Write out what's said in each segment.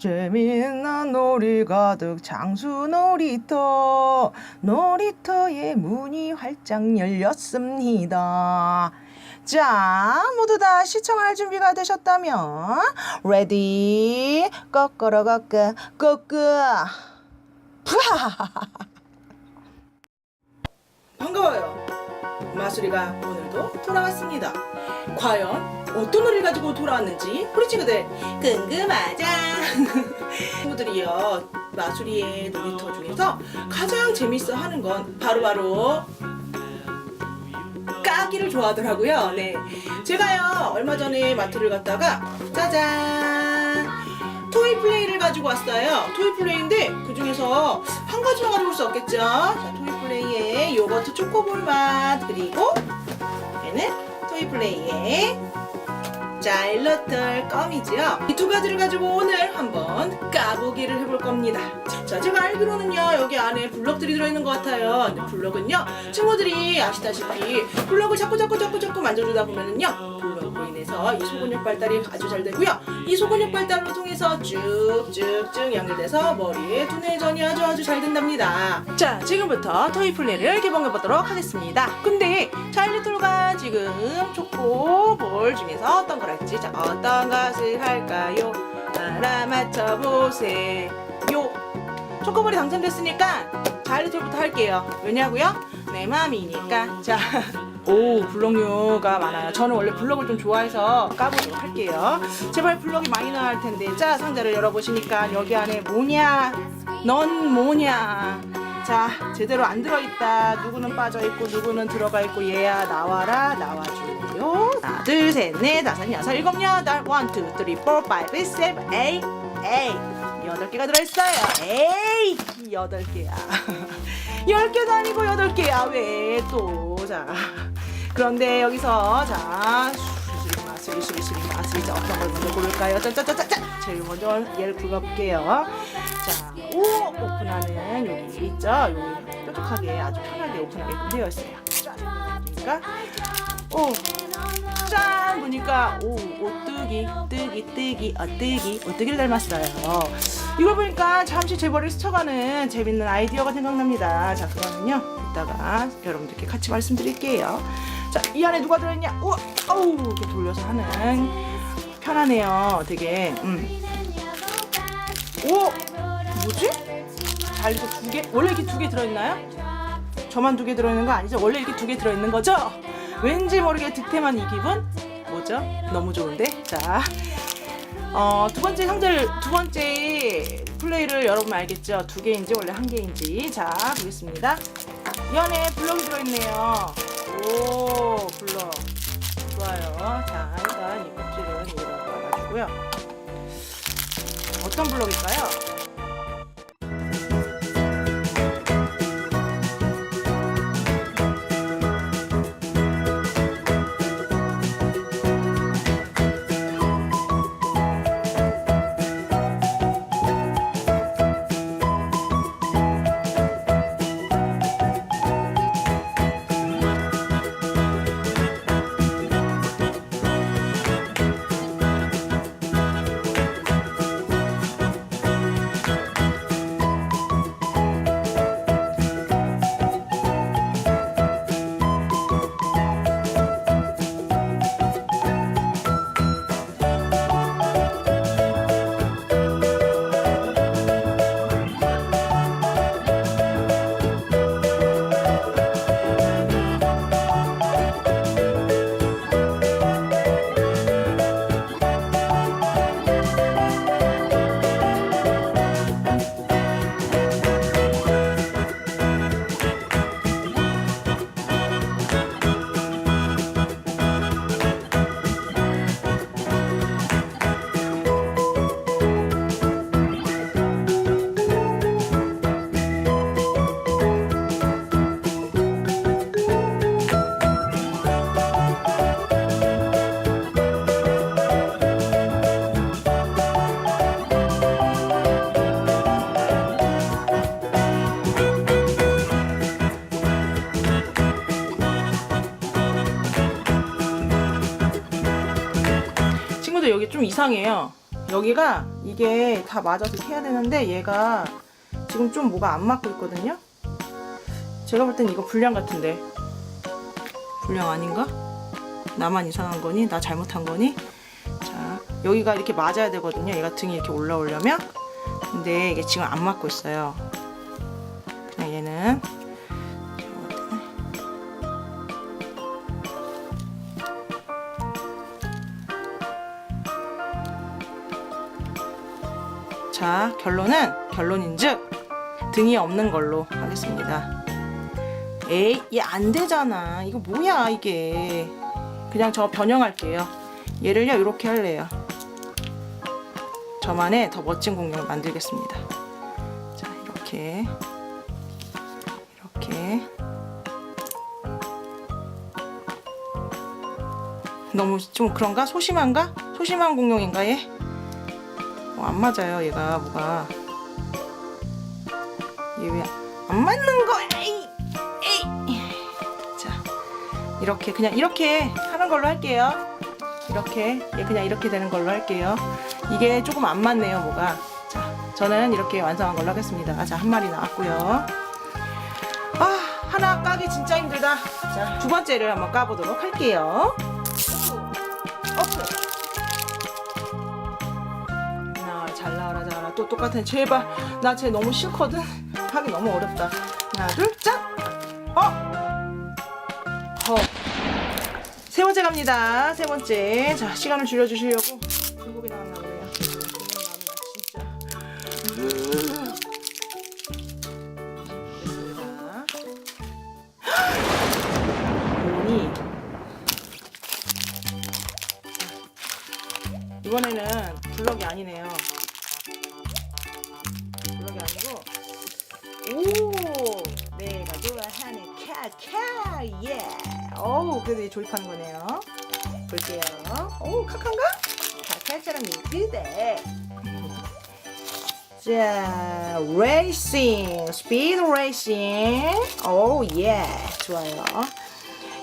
재미있는 놀이 가득 장수 놀이터. 놀이터의 문이 활짝 열렸습니다. 자, 모두 다 시청할 준비가 되셨다면 레디 거꾸로 거꾸 거꾸. 반가워요. 마술이가 오늘도 돌아왔습니다. 과연 어떤 놀이를 가지고 돌아왔는지 우리 친구들 궁금하자. 친구들이요, 마술이의 놀이터 중에서 가장 재밌어 하는 건 바로 까기를 좋아하더라고요. 네, 제가요 얼마 전에 마트를 갔다가 짜잔, 토이 플레이를 가지고 왔어요. 토이 플레이인데 그 중에서 한 가지만 가지고 올 수 없겠죠. 자, 토이 플레이의 요거트 초코볼 맛, 그리고 얘는 토이 플레이의 자일러털 껌이죠. 이 두 가지를 가지고 오늘 한번 까보기를 해볼 겁니다. 자, 제가 알기로는요, 여기 안에 블럭들이 들어있는 것 같아요. 근데 블럭은요, 친구들이 아시다시피 블럭을 자꾸 만져주다 보면은요, 블럭으로 인해서 이 소근육 발달이 아주 잘 되고요, 이 소근육 발달로 통해서 쭉쭉쭉 연결돼서 머리에 두뇌전이 아주 잘 된답니다. 자, 지금부터 토이 플레이를 개봉해 보도록 하겠습니다. 근데 자일러털과 지금 초코볼 중에서 어떤 걸 할지, 자, 어떤 것을 할까요? 알아맞혀보세요. 초코볼이 당첨됐으니까 자일러털부터 할게요. 왜냐고요? 내 맘이니까. 자, 오, 블럭류가 많아요. 저는 원래 블럭을 좀 좋아해서 까보도록 할게요. 제발 블럭이 많이 나와야 할 텐데. 자, 상자를 열어보시니까 여기 안에 뭐냐? 넌 뭐냐? 자, 제대로 안 들어있다. 누구는 빠져있고 누구는 들어가있고. 얘야, 나와라, 나와줘요. 하나, 둘, 셋, 넷, 다섯, 여섯, 일곱, 여덟. 1, 2, 3, 4, 5, 6, 7, 8. 8개가 들어있어요. 에이, 8개야. 10개도 아니고 8개야. 왜 또. 자, 그런데 여기서, 자, 수리. 자, 어떤 걸 먼저 고를까요? 짜짜짜짜. 제일 먼저 얘를 긁어볼게요. 자, 오픈하는 여기 있죠? 여기 뾰족하게 아주 편하게 오픈하게끔 되어 있어요. 짠! 그러니까, 짠! 보니까, 오뚜기를 닮았어요. 이걸 보니까 잠시 제 머리를 스쳐가는 재밌는 아이디어가 생각납니다. 자, 그러면요, 이따가 여러분들께 같이 말씀드릴게요. 자, 이 안에 누가 들어있냐? 이렇게 돌려서 하는, 편하네요. 되게. 뭐지? 자일러털 2개? 원래 이렇게 2개 들어있나요? 저만 2개 들어있는 거 아니죠? 원래 이렇게 2개 들어있는 거죠? 왠지 모르게 득템한 이 기분? 뭐죠? 너무 좋은데? 자, 두 번째 플레이를 여러분 알겠죠? 2개인지 원래 1개인지. 자, 보겠습니다. 이 안에 블럭이 들어있네요. 오, 블럭. 좋아요. 자, 일단 이 껍질은 여기다가 놔가지고요. 어떤 블럭일까요? 여기 좀 이상해요. 여기가 이게 다 맞아서 이렇게 해야 되는데 얘가 지금 좀 뭐가 안 맞고 있거든요. 제가 볼 땐 이거 불량 같은데. 불량 아닌가? 나만 이상한 거니? 나 잘못한 거니? 자, 여기가 이렇게 맞아야 되거든요. 얘가 등이 이렇게 올라오려면. 근데 이게 지금 안 맞고 있어요. 그냥 얘는 자, 결론인즉 등이 없는 걸로 하겠습니다. 에이, 얘 안 되잖아. 이거 뭐야 이게. 그냥 저 변형할게요. 얘를요 이렇게 할래요. 저만의 더 멋진 공룡을 만들겠습니다. 자, 이렇게 너무 좀 그런가? 소심한가? 소심한 공룡인가 얘? 안 맞아요 얘가 뭐가. 얘 왜 안 맞는 거야? 에이. 자, 이렇게 그냥 이렇게 하는 걸로 할게요. 이렇게 얘 그냥 이렇게 되는 걸로 할게요. 이게 조금 안 맞네요 뭐가. 자, 저는 이렇게 완성한 걸로 하겠습니다. 자, 한 마리 나왔고요. 아, 하나 까기 진짜 힘들다. 자, 두 번째를 한번 까보도록 할게요. 오픈. 잘 나와라. 또 똑같은. 제발. 나 쟤 너무 싫거든. 하기 너무 어렵다. 하나 둘 짝. 세 번째 갑니다. 세 번째. 자, 시간을 줄여주시려고 불고기 나왔나 보네요. 진짜. 오니. 이번에는 블럭이 아니네요. 블럭이 아니고, 오, 내가 좋아하는 카카, 예. 어우, 그래도 이제 조립하는 거네요. 볼게요. 오, 카카인가? 카카처럼 예쁘대. 자, 레이싱, 스피드 레이싱. 오, 예. 좋아요.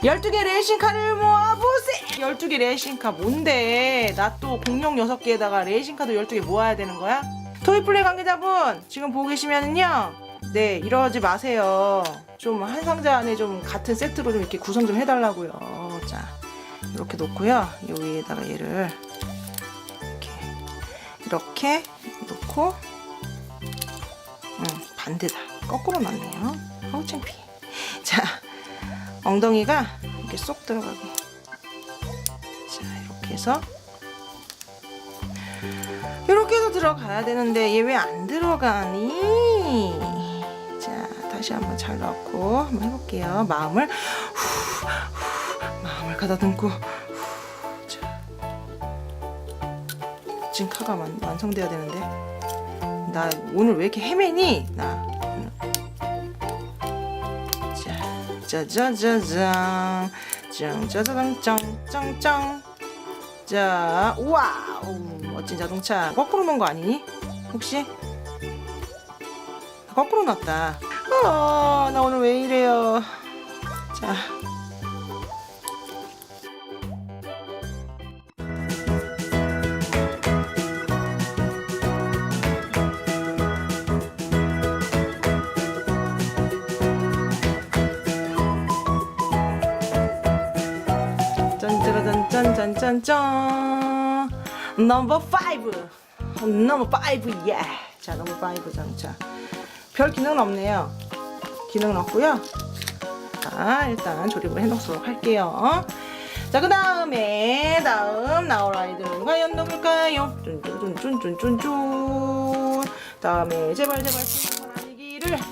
12개 레이싱카를 모아보세요. 12개 레이싱카 뭔데? 나 또 공룡 6개에다가 레이싱카도 12개 모아야 되는 거야? 토이플레이 관계자분 지금 보고 계시면은요, 네, 이러지 마세요. 좀 한 상자 안에 좀 같은 세트로 좀 이렇게 구성 좀 해달라고요. 자, 이렇게 놓고요. 여기에다가 얘를 이렇게 놓고, 반대다. 거꾸로 놨네요. 어우, 창피해. 자, 엉덩이가 이렇게 쏙 들어가게. 자, 이렇게 해서 이렇게 해서 들어가야 되는데 얘 왜 안 들어가니? 자, 다시 한번 잘 넣고 한번 해볼게요. 마음을 가다듬고. 자, 지금 카가 완성돼야 되는데 나 오늘 왜 이렇게 헤매니? 나 짜자자잔 짱짜자잔 자, 와우, 멋진 자동차. 거꾸로 놓은 거 아니니? 혹시? 거꾸로 놨다. 나 오늘 왜 이래요? 자, 짠짠짠짠짠짠. 넘버 5. 예. 자, 넘버 5 자동차. 별 기능은 없네요. 기능은 없고요. 자, 일단 조립을 해놓도록 할게요. 자, 그 다음에 다음 나올 아이들은 과연 누굴까요? 쭌쭌쭌쭌쭌쭌. 다음에 제발 친구는 아니기를. 뭐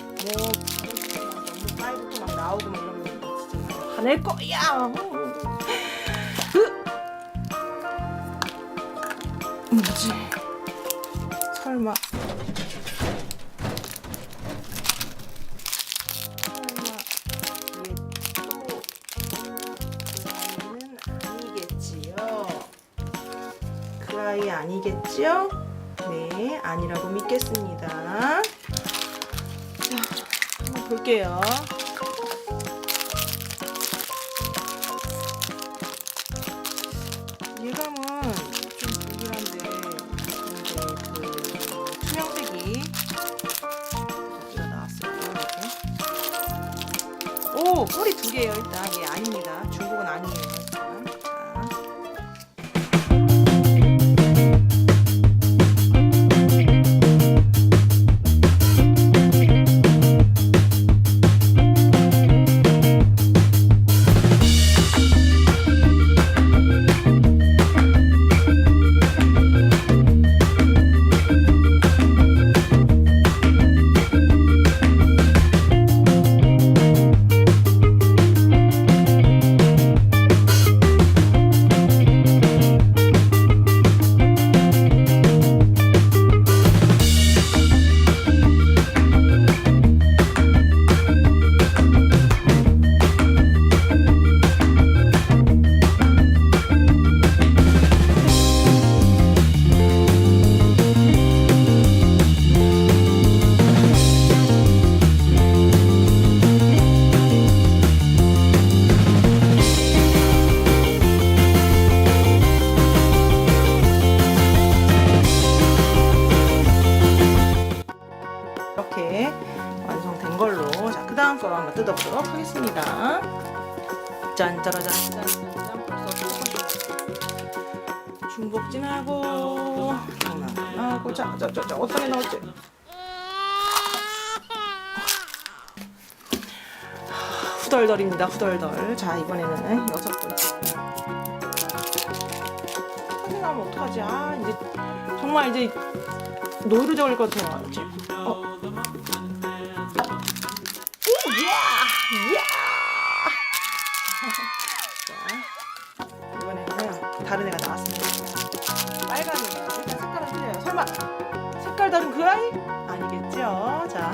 넘버 5도 막 나오고 막 이러면 진짜 화낼 거야. 뭐지? 설마 얘는 아니겠지요? 그 아이 아니겠지요? 네, 아니라고 믿겠습니다. 자, 한번 볼게요. 예감은 좀 불길한데 꼬리 2개예요. 일단 얘 아닙니다. 중국은 아니에요. 일단. 자. 이렇게 완성된 걸로 자, 그 다음 거로 한번 뜯어보도록 하겠습니다. 짠짜라짠 벌써 중복진하고 장난하고 자 어떤 게 나올지 후덜덜입니다. 후덜덜. 자 이번에는 6번째 한개 나오면 어떡하지? 아 이제 정말 이제 노르적일 것 같아요. 이제. 오, 야! 자, 이번에는 다른 애가 나왔습니다. 빨간이에요. 일단 색깔은 틀려요. 설마 색깔 다른 그 아이? 아니겠죠? 자.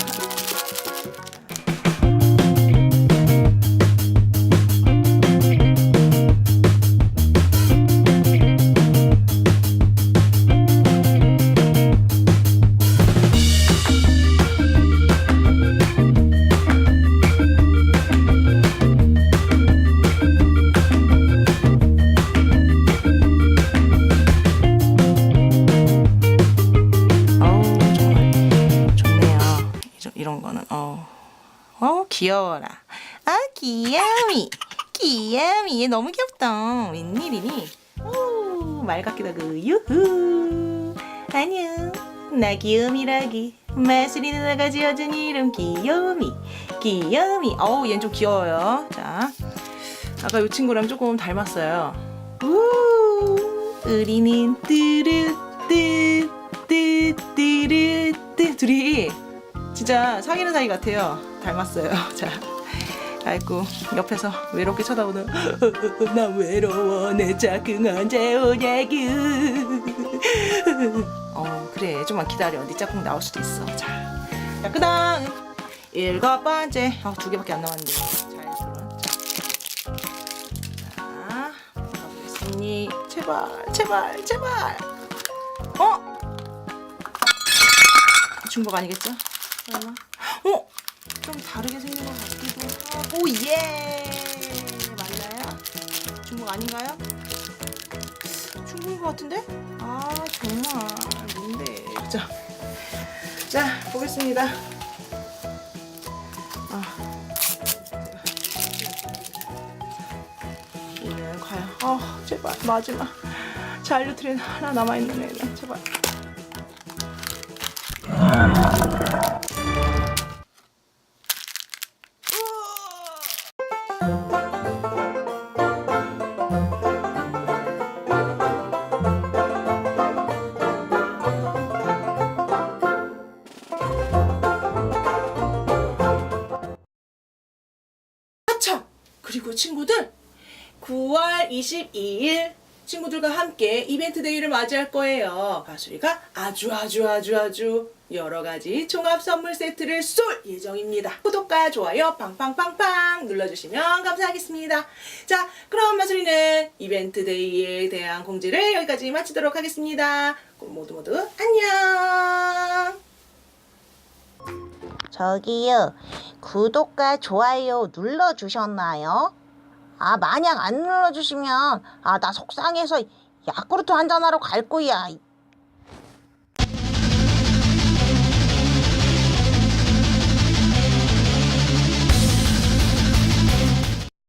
이런 거는 귀여워라. 아 귀여미 얘 너무 귀엽다. 웬일이니? 오 말 같기도 하고 유후. 안녕 나 귀요미라기 마술이 누나가 지어준 이름 귀요미. 얘는 좀 귀여워요. 자 아까 이 친구랑 조금 닮았어요. 우리는 뚜루뚜뚜뚜뚜 둘이 진짜 사귀는 사이 같아요. 닮았어요. 자, 아이고 옆에서 외롭게 쳐다보는 나 외로워 내 짝꿍 언제 오냐구. 그래 좀만 기다려. 네 짝꿍 나올 수도 있어. 자 그다음 7번째 2개밖에 안 남았는데 자 가보겠습니다. 제발 중복 아니겠죠? 설마? 좀 다르게 생긴 것 같기도 하고 예! 맞나요? 중복 아닌가요? 중복인 것 같은데? 아 정말 뭔데? 자 보겠습니다. 얘는 과연 제발 마지막 잔류트레인 하나 남아있는 애는 제발. 그리고 친구들 9월 22일 친구들과 함께 이벤트 데이를 맞이할 거예요. 가수리가 아주 여러가지 종합 선물 세트를 쏠 예정입니다. 구독과 좋아요 팡팡팡팡 눌러주시면 감사하겠습니다. 자 그럼 마술이는 이벤트 데이에 대한 공지를 여기까지 마치도록 하겠습니다. 그럼 모두 안녕. 저기요, 구독과 좋아요 눌러주셨나요? 만약 안 눌러주시면 나 속상해서 야쿠르트 한잔하러 갈 거야.